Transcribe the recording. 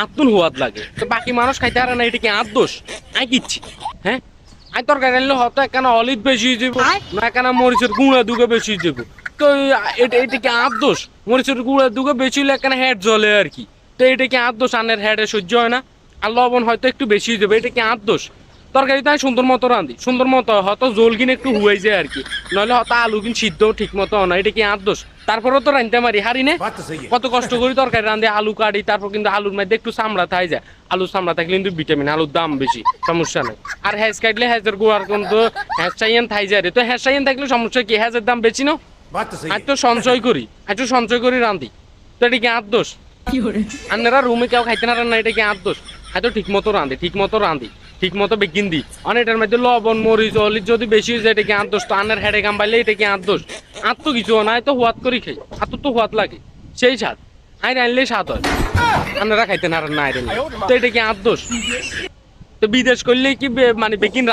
আত্মন হওয়াত লাগে তো বাকি মানুষ খাইতে পারে না, এটা কি আত দোষ? আই কিচ্ছি হ্যাঁ, আই তরকারি আনলে হয়তো একখানা অলিভ বেশি যাবো না একখানা মরিচের গুঁড়া দুগে বেশি যাবো, তো এটা কি আত দোষ? মরিচের গুঁড়া দুগে বেশি হলে একখানা হেড জ্বলে আর কি, তো এটা কি আত দোষ? আনের হেডে সহ্য হয় না, আর লবণ হয়তো একটু বেশি যাবে, এটা কি আত দোষ? তরকারি তো আমি সুন্দর মতো রাঁধি, সুন্দর মতো হয়তো জোল কিনে একটু হুয়াই যায় আর কি, নইলে হয়তো আলু কিন সিদ্ধ ঠিক মতো না, এটা কি আত দোষ? তারপরেও তো রাঁধতে পারি হারি নে, কত কষ্ট করি তরকারি রাঁধে আলু কাটি, তারপর কিন্তু আলুর মধ্যে একটু চামড়া থাই যায়, আলু চামড়া থাকলে কিন্তু ভিটামিন, আলুর দাম বেশি, সমস্যা নেই। আর হ্যাজ কাটলে হ্যাজের গোয়ার কিন্তু হ্যাজ চাইয়েন থাই যায় রে, তো হ্যাজ চাইয়েন থাকলে সমস্যা কি? হ্যাজের দাম বেশি না, আজ তো সঞ্চয় করি, একটু সঞ্চয় করি রাঁধি, তো এটা কি আত দোষ? আপনারা রুমে কেউ খাইতে না রান্না, এটা কি আত দোষ? এত ঠিক মতো রাঁধি, ঠিক মতো রাঁধি, ঠিক মতো বেগিন দিই, অনেকটার মধ্যে লবণ মরিচ অলিচ যদি বেশি হয়ে যায় এটা কি আত দোষ? তো আন্নার হেডে কাম পাইলে এটা কি আত দোষ? আত তো কিছু নাই, তো হুয়াত করি খাই, আত তো হুয়াত লাগে, সেই স্বাদ আই রানলেই স্বাদ হয়, আপনারা খাইতে না রান্না আই রানলে, তো এটা কি আত দোষ? তো বিদেশ করলেই কি মানে বেগিন